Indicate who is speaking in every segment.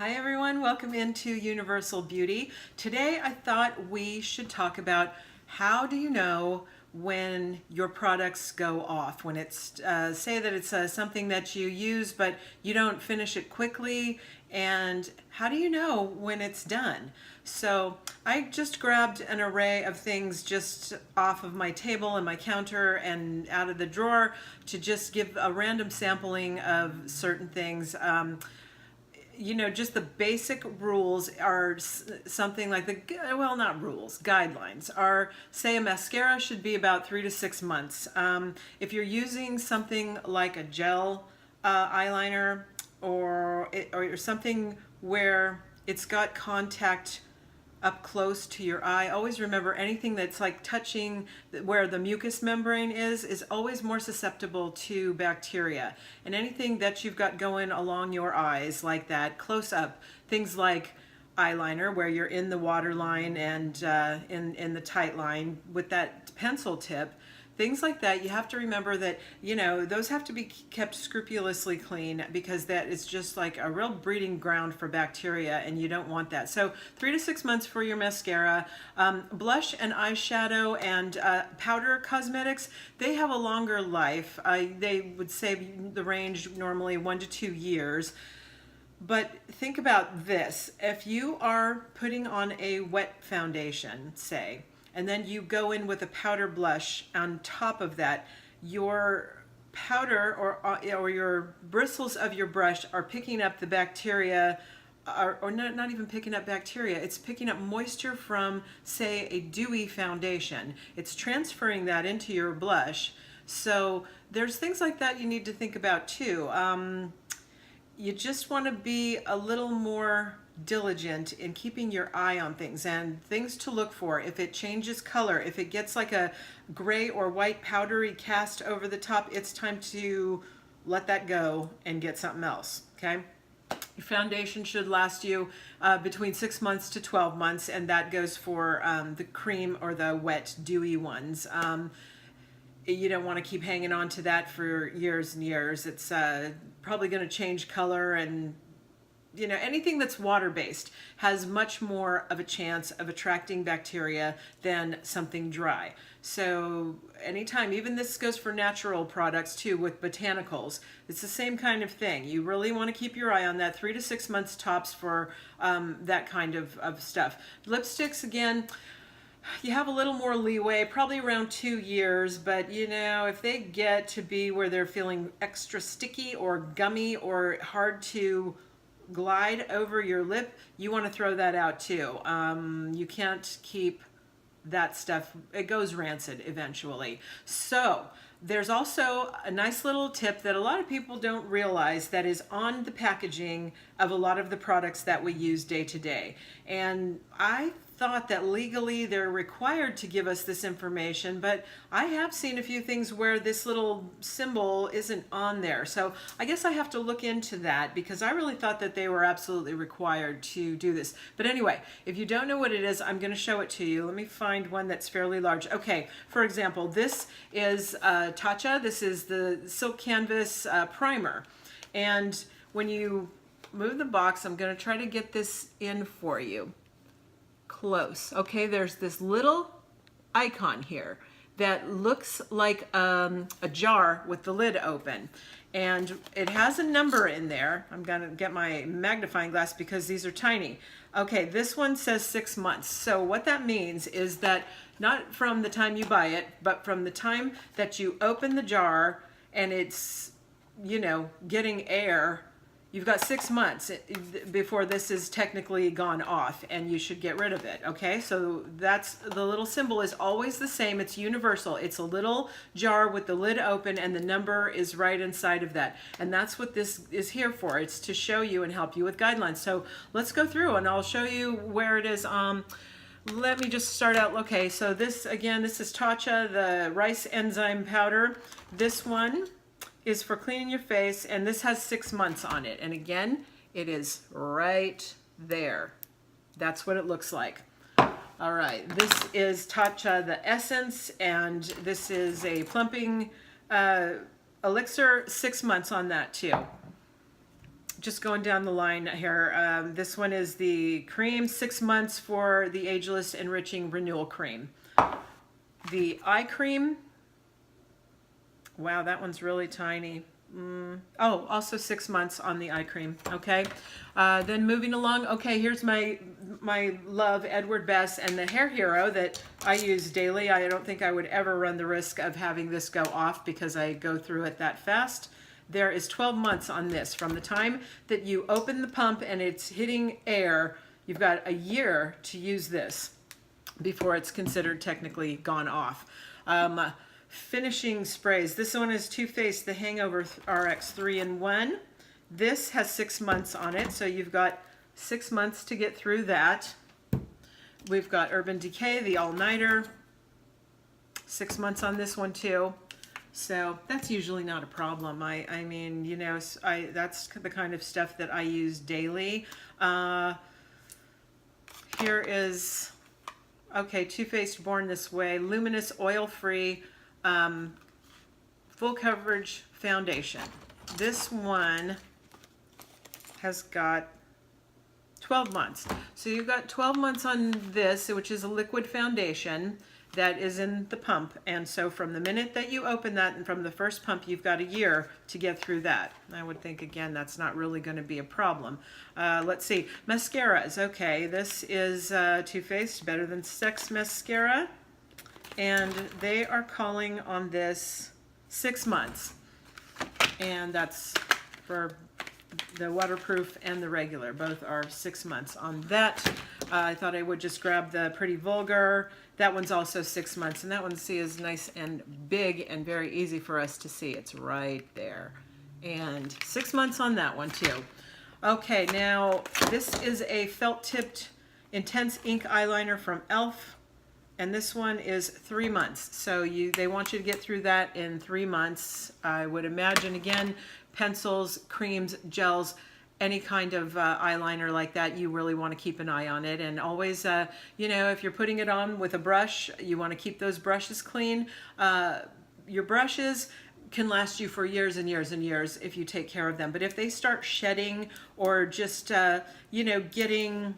Speaker 1: Hi everyone, welcome into Universal Beauty. Today I thought we should talk about how do you know when your products go off, when it's, say that it's something that you use but you don't finish it quickly, and how do you know when it's done? So I just grabbed an array of things just off of my table and my counter and out of the drawer to just give a random sampling of certain things. Just the basic rules are something like well, not rules, guidelines are, say, a mascara should be about 3 to 6 months. If you're using something like a gel eyeliner or something where it's got contact up close to your eye, always remember anything that's like touching where the mucous membrane is always more susceptible to bacteria. And anything that you've got going along your eyes like that, close up, things like eyeliner where you're in the water line and in the tight line with that pencil tip, things like that, you have to remember that, those have to be kept scrupulously clean because that is just like a real breeding ground for bacteria and you don't want that. So 3 to 6 months for your mascara. Blush and eyeshadow and powder cosmetics, they have a longer life. They would say the range normally 1 to 2 years. But think about this. If you are putting on a wet foundation, say, and then you go in with a powder blush on top of that, your powder or your bristles of your brush are picking up the bacteria, or not even picking up bacteria, it's picking up moisture from, say, a dewy foundation. It's transferring that into your blush. So there's things like that you need to think about too. You just want to be a little more diligent in keeping your eye on things and things to look for. If it changes color, if it gets like a gray or white powdery cast over the top, it's time to let that go and get something else, okay? Your foundation should last you between 6 months to 12 months, and that goes for the cream or the wet, dewy ones. You don't want to keep hanging on to that for years and years. It's probably going to change color, and anything that's water-based has much more of a chance of attracting bacteria than something dry. So anytime, even this goes for natural products too, with botanicals, it's the same kind of thing. You really want to keep your eye on that. 3 to 6 months tops for that kind of stuff. Lipsticks, again, you have a little more leeway, probably around 2 years, but if they get to be where they're feeling extra sticky or gummy or hard to glide over your lip, you want to throw that out too. You can't keep that stuff, it goes rancid eventually. So there's also a nice little tip that a lot of people don't realize that is on the packaging of a lot of the products that we use day to day. And I thought that legally they're required to give us this information, but I have seen a few things where this little symbol isn't on there. So I guess I have to look into that because I really thought that they were absolutely required to do this. But anyway, if you don't know what it is, I'm going to show it to you. Let me find one that's fairly large. Okay, for example, this is Tatcha. This is the Silk Canvas Primer. And when you move the box, I'm going to try to get this in for you. Close. Okay, there's this little icon here that looks like a jar with the lid open, and it has a number in there. I'm gonna get my magnifying glass because these are tiny. Okay, this one says 6 months. So what that means is that not from the time you buy it, but from the time that you open the jar and it's getting air, you've got 6 months before this is technically gone off and you should get rid of it, okay? So that's, the little symbol is always the same. It's universal. It's a little jar with the lid open and the number is right inside of that. And that's what this is here for. It's to show you and help you with guidelines. So let's go through and I'll show you where it is. Let me just start out. Okay, so this, again, this is Tatcha, the rice enzyme powder. This one is for cleaning your face, and this has 6 months on it. And again, it is right there. That's what it looks like. All right, this is Tatcha, the Essence, and this is a plumping elixir, 6 months on that too. just going down the line here. This one is the cream, 6 months for the Ageless Enriching Renewal Cream. The eye cream, wow, that one's really tiny. Oh, also 6 months on the eye cream. Okay, then moving along. Okay, here's my love, Edward Bess, and the Hair Hero that I use daily. I don't think I would ever run the risk of having this go off because I go through it that fast. There is 12 months on this. From the time that you open the pump and it's hitting air, you've got a year to use this before it's considered technically gone off. Finishing sprays. This one is Too Faced, the Hangover RX 3-in-1. This has 6 months on it, so you've got 6 months to get through that. We've got Urban Decay, the All-Nighter. 6 months on this one too. So that's usually not a problem. I mean, you know, that's the kind of stuff that I use daily. Here is, okay, Too Faced Born This Way, Luminous Oil-Free Full Coverage Foundation. This one has got 12 months. So you've got 12 months on this, which is a liquid foundation that is in the pump. And so from the minute that you open that and from the first pump, you've got a year to get through that. I would think, again, that's not really going to be a problem. Let's see. Mascaras. Okay, this is Too Faced Better Than Sex Mascara. And they are calling on this 6 months. And that's for the waterproof and the regular. Both are 6 months on that. I thought I would just grab the Pretty Vulgar. That one's also 6 months, and that one, see, is nice and big and very easy for us to see. It's right there. And 6 months on that one too. Okay, now this is a felt-tipped intense ink eyeliner from e.l.f. And this one is 3 months. So they want you to get through that in 3 months. I would imagine, again, pencils, creams, gels, any kind of eyeliner like that, you really want to keep an eye on it. And always, you know, if you're putting it on with a brush, you want to keep those brushes clean. Your brushes can last you for years and years and years if you take care of them. But if they start shedding or just, you know, getting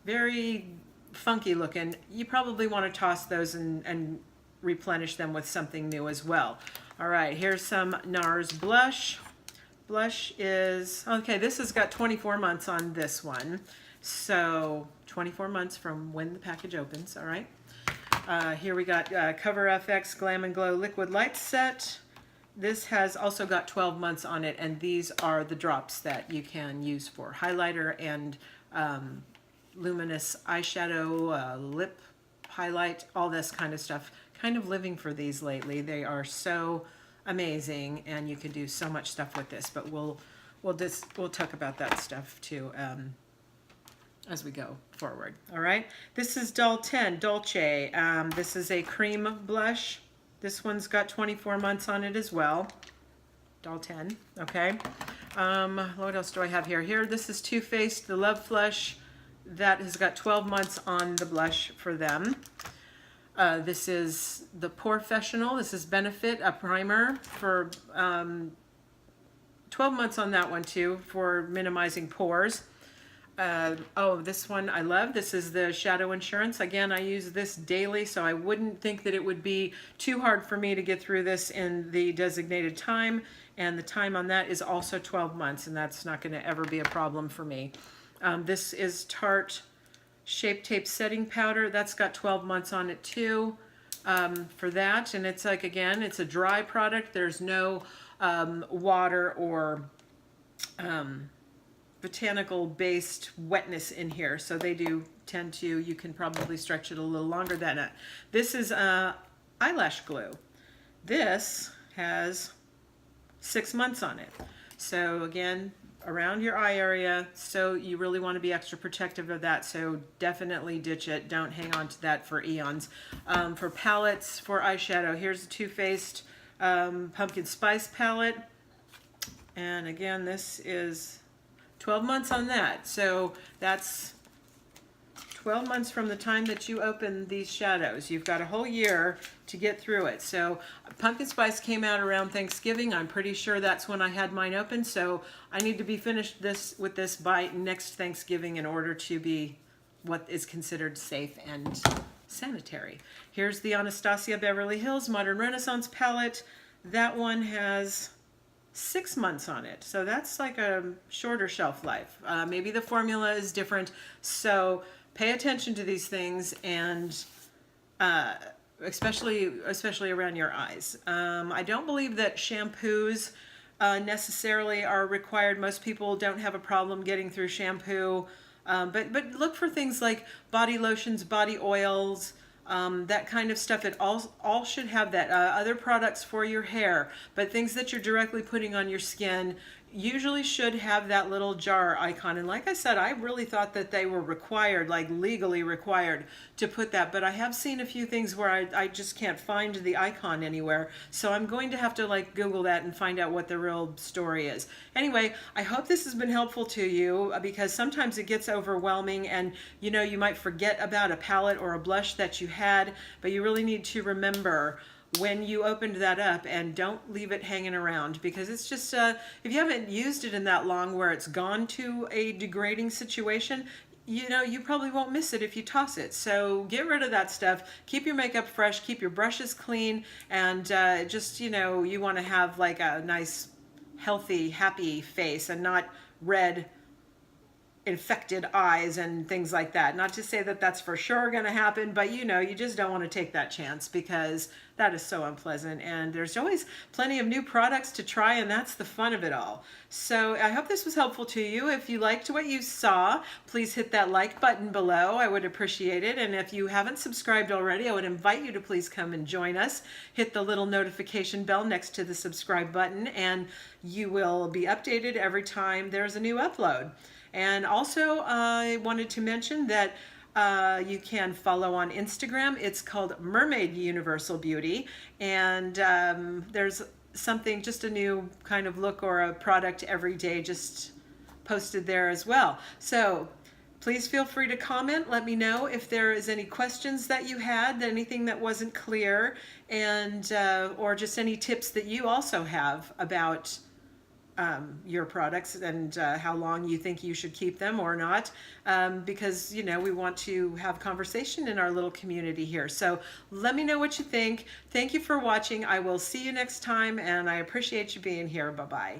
Speaker 1: very funky looking, you probably want to toss those and replenish them with something new as well. All right, here's some NARS blush. Blush is, okay, this has got 24 months on this one. So 24 months from when the package opens, all right? Here we got Cover FX Glam and Glow Liquid Light Set. This has also got 12 months on it, and these are the drops that you can use for highlighter and luminous eyeshadow, lip highlight, all this kind of stuff. Kind of living for these lately. They are so amazing, and you can do so much stuff with this, but we'll talk about that stuff too as we go forward. All right, this is Doll 10 Dolce. This is a cream blush. This one's got 24 months on it as well. Doll 10. Okay. What else do I have here? This is Too Faced the Love Flush. That has got 12 months on the blush for them. This is the Porefessional. This is Benefit, a primer for 12 months on that one too for minimizing pores. Oh, this one I love. This is the Shadow Insurance. Again, I use this daily, so I wouldn't think that it would be too hard for me to get through this in the designated time. And the time on that is also 12 months, and that's not going to ever be a problem for me. This is Tarte Shape Tape Setting Powder. That's got 12 months on it too for that. And it's like, again, it's a dry product. There's no water or botanical based wetness in here. So they do tend to, you can probably stretch it a little longer than that. This is eyelash glue. This has 6 months on it. So again, around your eye area, so you really want to be extra protective of that, so definitely ditch it. Don't hang on to that for eons. For palettes, for eyeshadow, here's the Too Faced Pumpkin Spice palette, and again, this is 12 months on that, so that's 12 months from the time that you open these shadows. You've got a whole year to get through it. So pumpkin spice came out around Thanksgiving. I'm pretty sure that's when I had mine open. So I need to be finished with this by next Thanksgiving in order to be what is considered safe and sanitary. Here's the Anastasia Beverly Hills Modern Renaissance palette. That one has 6 months on it, so that's like a shorter shelf life. Maybe the formula is different, so pay attention to these things, and especially around your eyes. I don't believe that shampoos necessarily are required. Most people don't have a problem getting through shampoo, but look for things like body lotions, body oils, that kind of stuff. It all should have that. Other products for your hair, but things that you're directly putting on your skin usually should have that little jar icon. And like I said, I really thought that they were required, like legally required to put that, but I have seen a few things where I just can't find the icon anywhere. So I'm going to have to like Google that and find out what the real story is. Anyway, I hope this has been helpful to you, because sometimes it gets overwhelming, and you know, you might forget about a palette or a blush that you had, but you really need to remember when you opened that up, and don't leave it hanging around, because it's just if you haven't used it in that long where it's gone to a degrading situation, you know, you probably won't miss it if you toss it. So get rid of that stuff, keep your makeup fresh, keep your brushes clean, and just, you know, you want to have like a nice healthy, happy face, and not red infected eyes and things like that. Not to say that that's for sure going to happen, but you know, you just don't want to take that chance, because that is so unpleasant, and there's always plenty of new products to try, and that's the fun of it all. So I hope this was helpful to you. If you liked what you saw, please hit that like button below. I would appreciate it. And if you haven't subscribed already, I would invite you to please come and join us. Hit the little notification bell next to the subscribe button, and you will be updated every time there's a new upload. And also, I wanted to mention that you can follow on Instagram. It's called Mermaid Universal Beauty, and there's something, just a new kind of look or a product every day just posted there as well. So please feel free to comment. Let me know if there is any questions that you had, anything that wasn't clear, and or just any tips that you also have about your products, and how long you think you should keep them or not, because you know, we want to have conversation in our little community here. So let me know what you think. Thank you for watching. I will see you next time, and I appreciate you being here. Bye-bye.